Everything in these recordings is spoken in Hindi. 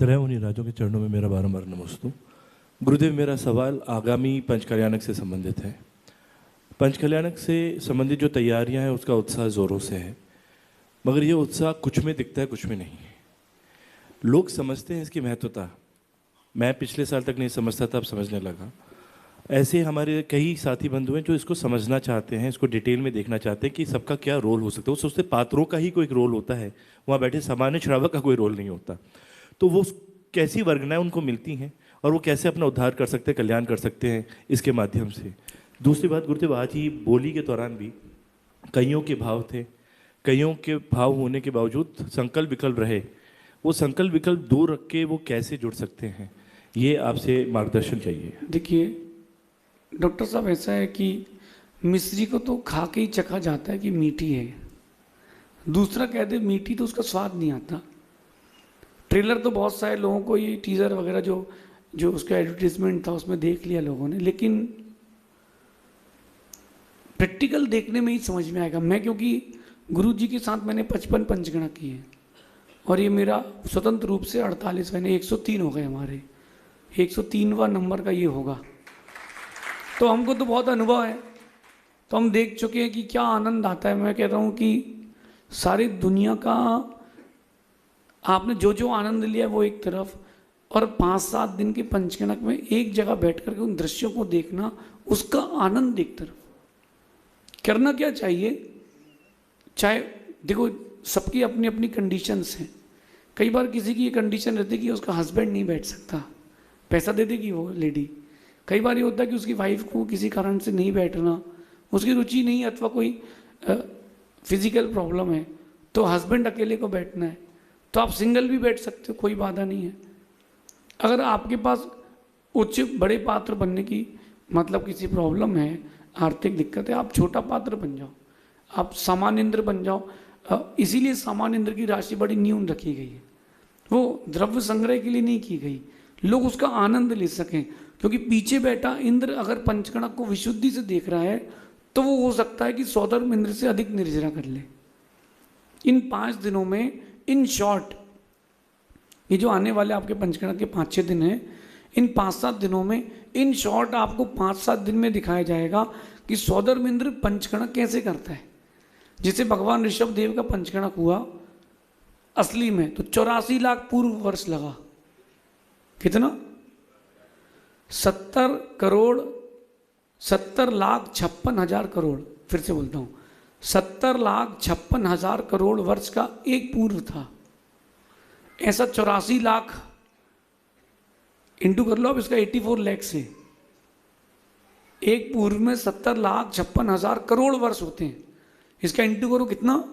त्रय उन्हीं राजों के चरणों में मेरा बारंबार नमस्तु। गुरुदेव, मेरा सवाल आगामी पंचकल्याणक से संबंधित है। पंचकल्याणक से संबंधित जो तैयारियां हैं उसका उत्साह ज़ोरों से है, मगर ये उत्साह कुछ में दिखता है, कुछ में नहीं है। लोग समझते हैं इसकी महत्वता, मैं पिछले साल तक नहीं समझता था, अब समझने लगा। ऐसे हमारे कई साथी बंधु हैं जो इसको समझना चाहते हैं, इसको डिटेल में देखना चाहते हैं कि सबका क्या रोल हो सकता है। वो सोचते पात्रों का ही कोई एक रोल होता है, वहाँ बैठे सामान्य श्रावक का कोई रोल नहीं होता। तो वो कैसी वर्गनाएं उनको मिलती हैं और वो कैसे अपना उद्धार कर सकते हैं, कल्याण कर सकते हैं इसके माध्यम से। दूसरी बात गुरुदेव, आज ही बोली के दौरान भी कईयों के भाव थे, कईयों के भाव होने के बावजूद संकल्प विकल्प रहे। वो संकल्प विकल्प दूर रख के वो कैसे जुड़ सकते हैं, ये आपसे मार्गदर्शन चाहिए। देखिए डॉक्टर साहब, ऐसा है कि मिश्री को तो खा के ही चखा जाता है कि मीठी है, दूसरा कह दे मीठी तो उसका स्वाद नहीं आता। ट्रेलर तो बहुत सारे लोगों को, ये टीज़र वगैरह जो उसका एडवर्टीजमेंट था उसमें देख लिया लोगों ने, लेकिन प्रैक्टिकल देखने में ही समझ में आएगा। मैं क्योंकि गुरु जी के साथ मैंने 55 पंचगणा की है और ये मेरा स्वतंत्र रूप से 48 महीने 103 हो गए हमारे, 103वां नंबर का ये होगा। तो हमको तो बहुत अनुभव है, तो हम देख चुके हैं कि क्या आनंद आता है। मैं कहता हूँ कि सारी दुनिया का आपने जो आनंद लिया वो एक तरफ, और 5-7 दिन के पंचकणक में एक जगह बैठ करके उन दृश्यों को देखना, उसका आनंद एक तरफ। करना क्या चाहिए, चाहे देखो सबकी अपनी अपनी कंडीशंस हैं। कई बार किसी की ये कंडीशन रहती है कि उसका हस्बैंड नहीं बैठ सकता, पैसा दे देगी वो लेडी। कई बार ये होता है कि उसकी वाइफ को किसी कारण से नहीं बैठना, उसकी रुचि नहीं, अथवा कोई फिजिकल प्रॉब्लम है, तो हस्बैंड अकेले को बैठना है, तो आप सिंगल भी बैठ सकते हो, कोई बाधा नहीं है। अगर आपके पास उच्च बड़े पात्र बनने की मतलब किसी प्रॉब्लम है, आर्थिक दिक्कत है, आप छोटा पात्र बन जाओ, आप सामान्य इंद्र बन जाओ। इसीलिए सामान्य इंद्र की राशि बड़ी न्यून रखी गई है, वो द्रव्य संग्रह के लिए नहीं की गई, लोग उसका आनंद ले सकें। क्योंकि पीछे बैठा इंद्र अगर पंचकणक को विशुद्धि से देख रहा है तो वो हो सकता है कि सौधर्म इंद्र से अधिक निर्जरा कर ले। इन 5 दिनों में, इन शॉर्ट, ये जो आने वाले आपके पंचकणक के 5-6 दिन हैं, इन 5-7 दिनों में इन शॉर्ट आपको 5-7 दिन में दिखाया जाएगा कि सौधर्म इंद्र पंचकणक कैसे करता है। जिसे भगवान ऋषभ देव का पंचकणक हुआ असली में तो 84 लाख पूर्व वर्ष लगा। कितना? 70,56,000 करोड़। फिर से बोलता हूँ, 70,56,000 करोड़ वर्ष का एक पूर्व था। ऐसा 84 लाख इंटू कर लो अब इसका 84 लाख से, एक पूर्व में 70,56,000 करोड़ वर्ष होते हैं। इसका इंटू करो कितना,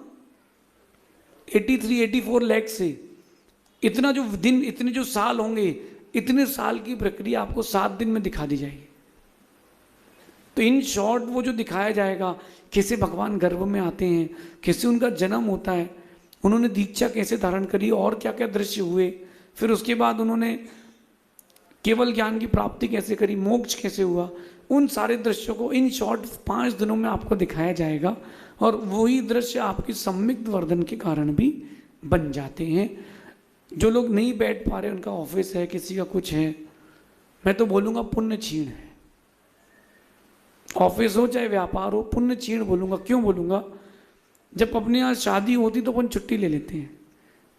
84 लाख से। इतना जो दिन, इतने जो साल होंगे, इतने साल की प्रक्रिया आपको 7 दिन में दिखा दी जाएगी। तो इन शॉर्ट वो जो दिखाया जाएगा, कैसे भगवान गर्भ में आते हैं, कैसे उनका जन्म होता है, उन्होंने दीक्षा कैसे धारण करी और क्या क्या दृश्य हुए, फिर उसके बाद उन्होंने केवल ज्ञान की प्राप्ति कैसे करी, मोक्ष कैसे हुआ, उन सारे दृश्यों को इन शॉर्ट 5 दिनों में आपको दिखाया जाएगा। और वही दृश्य आपकी सम्यक वर्धन के कारण भी बन जाते हैं। जो लोग नहीं बैठ पा रहे, उनका ऑफिस है, किसी का कुछ है, मैं तो बोलूँगा पुण्य क्षीण है। ऑफिस हो चाहे व्यापार हो, पुण्य क्षीण बोलूँगा। क्यों बोलूँगा? जब अपने यहाँ शादी होती तो अपन छुट्टी ले लेते हैं,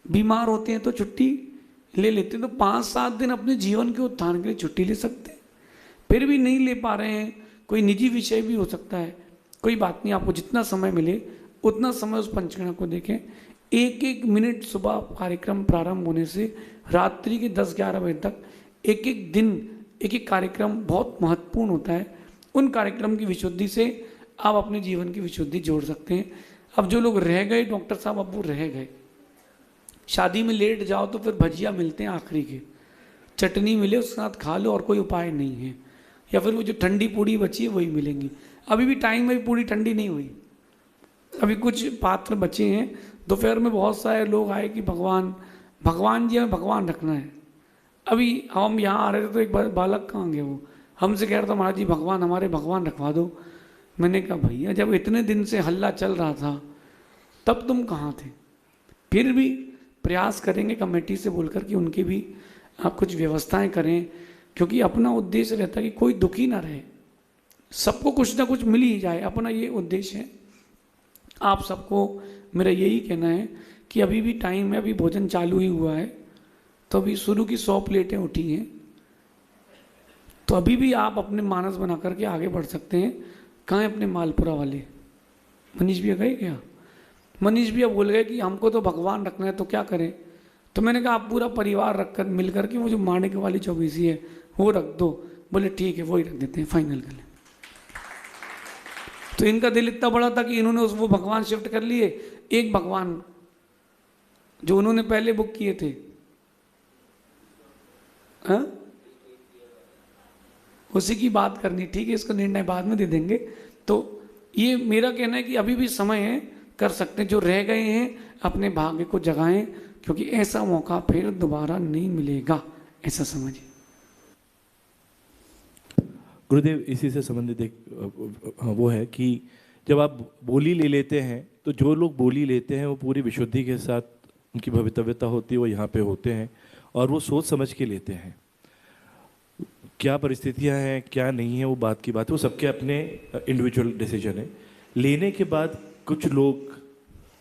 बीमार होते हैं तो छुट्टी ले लेते हैं, तो 5-7 दिन अपने जीवन के उत्थान के लिए छुट्टी ले सकते हैं। फिर भी नहीं ले पा रहे हैं, कोई निजी विषय भी हो सकता है, कोई बात नहीं, आपको जितना समय मिले उतना समय उस पंचकणक को देखें। 1-1 मिनट सुबह कार्यक्रम प्रारंभ होने से रात्रि के 10-11 बजे तक, एक-एक दिन एक-एक कार्यक्रम बहुत महत्वपूर्ण होता है। उन कार्यक्रम की विशुद्धि से आप अपने जीवन की विशुद्धि जोड़ सकते हैं। अब जो लोग रह गए डॉक्टर साहब, अब वो रह गए। शादी में लेट जाओ तो फिर भजिया मिलते हैं आखिरी के, चटनी मिले उसके साथ खा लो और कोई उपाय नहीं है, या फिर वो जो ठंडी पूड़ी बची है वही मिलेंगी। अभी भी टाइम में भी पूड़ी ठंडी नहीं हुई, अभी कुछ पात्र बचे हैं। दोपहर में बहुत सारे लोग आए कि भगवान जी हमें भगवान रखना है। अभी हम यहाँ आ रहे थे तो एक बालक कहाँ गए, वो हमसे कह रहा था महाराज जी भगवान, हमारे भगवान रखवा दो। मैंने कहा भैया जब इतने दिन से हल्ला चल रहा था तब तुम कहाँ थे? फिर भी प्रयास करेंगे कमेटी से बोलकर कि उनकी भी आप कुछ व्यवस्थाएं करें, क्योंकि अपना उद्देश्य रहता है कि कोई दुखी ना रहे, सबको कुछ ना कुछ मिल ही जाए, अपना ये उद्देश्य है। आप सबको मेरा यही कहना है कि अभी भी टाइम है, अभी भोजन चालू ही हुआ है, तो अभी शुरू की 100 प्लेटें उठी हैं, तो अभी भी आप अपने मानस बना करके आगे बढ़ सकते हैं। कहाँ है अपने मालपुरा वाले? मनीष भैया गए क्या? मनीष भैया बोल गए कि हमको तो भगवान रखना है, तो क्या करें? तो मैंने कहा आप पूरा परिवार रखकर मिल करके वो जो माणिक वाली चौबीसी है वो रख दो। बोले ठीक है, वो ही रख देते हैं, फाइनल कर लें। तो इनका दिल इतना बड़ा था कि इन्होंने वो भगवान शिफ्ट कर लिए। एक भगवान जो उन्होंने पहले बुक किए थे, हाँ, उसी की बात करनी। ठीक है, इसका निर्णय बाद में दे देंगे। तो ये मेरा कहना है कि अभी भी समय है, कर सकते हैं। जो रह गए हैं अपने भाग्य को जगाएं, क्योंकि ऐसा मौका फिर दोबारा नहीं मिलेगा, ऐसा समझिए। गुरुदेव, इसी से संबंधित एक वो है कि जब आप बोली ले लेते हैं तो जो लोग बोली लेते हैं वो पूरी विशुद्धि के साथ, उनकी भवितव्यता होती है, वो यहाँ पे होते हैं और वो सोच समझ के लेते हैं। क्या परिस्थितियाँ हैं क्या नहीं है वो बात की बात है, वो सबके अपने इंडिविजुअल डिसीजन है। लेने के बाद कुछ लोग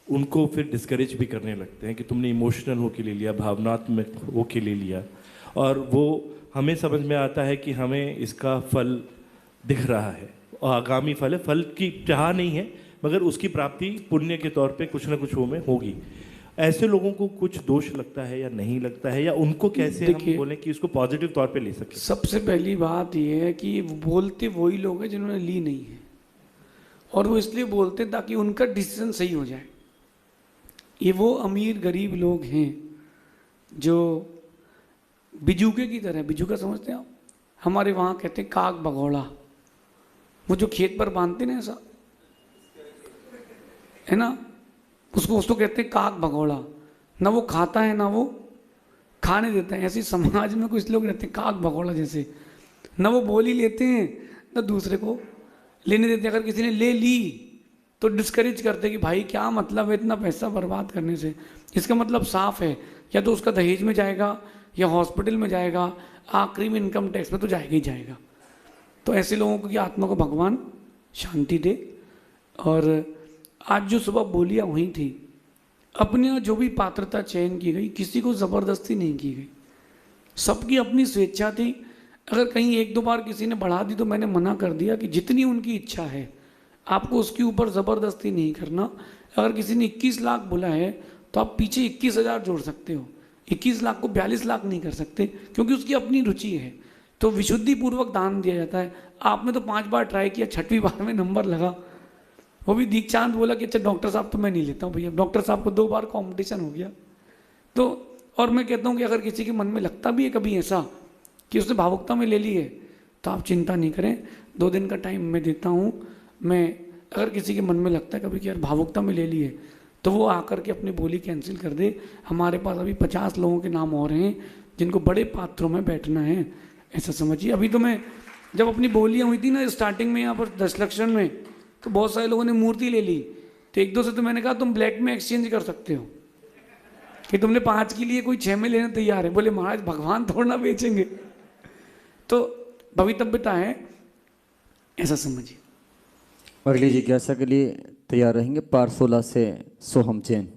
उनको फिर डिस्करेज भी करने लगते हैं कि तुमने इमोशनल हो के ले लिया, भावनात्मक हो के ले लिया, और वो हमें समझ में आता है कि हमें इसका फल दिख रहा है और आगामी फल है, फल की चाह नहीं है मगर उसकी प्राप्ति पुण्य के तौर पे कुछ ना कुछ वो में होगी। ऐसे लोगों को कुछ दोष लगता है या नहीं लगता है, या उनको कैसे हम बोलें कि इसको पॉजिटिव तौर पे ले सकें? सबसे पहली बात यह है कि बोलते वही लोग हैं जिन्होंने ली नहीं है, और वो इसलिए बोलते हैं ताकि उनका डिसीजन सही हो जाए। ये वो अमीर गरीब लोग हैं जो बिजूके की तरह, बिजूका समझते हैं आप? हमारे वहाँ कहते हैं काग भगोड़ा, वो जो खेत पर बांधते ना ऐसा, है ना, उसको कहते हैं काग भगोड़ा। ना वो खाता है ना वो खाने देता है। ऐसे समाज में कुछ लोग रहते हैं काग भगोड़ा जैसे, ना वो बोल ही लेते हैं ना दूसरे को लेने देते हैं। अगर किसी ने ले ली तो डिस्करेज करते कि भाई क्या मतलब है इतना पैसा बर्बाद करने से। इसका मतलब साफ है, या तो उसका दहेज में जाएगा या हॉस्पिटल में जाएगा, आखिरी में इनकम टैक्स में तो जाएगा ही जाएगा। तो ऐसे लोगों की आत्मा को भगवान शांति दे। और आज जो सुबह बोलियाँ हुई थी, अपने यहाँ जो भी पात्रता चयन की गई, किसी को ज़बरदस्ती नहीं की गई, सबकी अपनी स्वेच्छा थी। अगर कहीं एक दो बार किसी ने बढ़ा दी तो मैंने मना कर दिया कि जितनी उनकी इच्छा है आपको उसके ऊपर ज़बरदस्ती नहीं करना। अगर किसी ने 21 लाख बोला है तो आप पीछे 21,000 जोड़ सकते हो, 21 लाख को 42 लाख नहीं कर सकते, क्योंकि उसकी अपनी रुचि है। तो विशुद्धि पूर्वक दान दिया जाता है। आपने तो 5 बार ट्राई किया, 6वीं बार में नंबर लगा। वो भी दीक्षांत बोला कि अच्छा डॉक्टर साहब तो मैं नहीं लेता हूँ भैया। डॉक्टर साहब को 2 बार कॉम्पिटिशन हो गया। तो और मैं कहता हूँ कि अगर किसी के मन में लगता भी है कभी ऐसा कि उसने भावुकता में ले ली है, तो आप चिंता नहीं करें, 2 दिन का टाइम मैं देता हूँ। मैं अगर किसी के मन में लगता है कभी कि यार भावुकता में ले ली है, तो वो आकर के अपनी बोली कैंसिल कर दे। हमारे पास अभी 50 लोगों के नाम और हैं जिनको बड़े पात्रों में बैठना है, ऐसा समझिए। अभी तो मैं जब अपनी बोलियाँ हुई थी ना स्टार्टिंग में यहाँ पर 10 लक्षण में, तो बहुत सारे लोगों ने मूर्ति ले ली। तो 1-2 से तो मैंने कहा तुम ब्लैक में एक्सचेंज कर सकते हो कि तुमने 5 के लिए कोई 6 में लेने तैयार है। बोले महाराज भगवान थोड़ा ना बेचेंगे। तो भवितव्यता है, ऐसा समझिए। अगली जिज्ञासा के लिए तैयार रहेंगे पारसोला से सोहम जैन।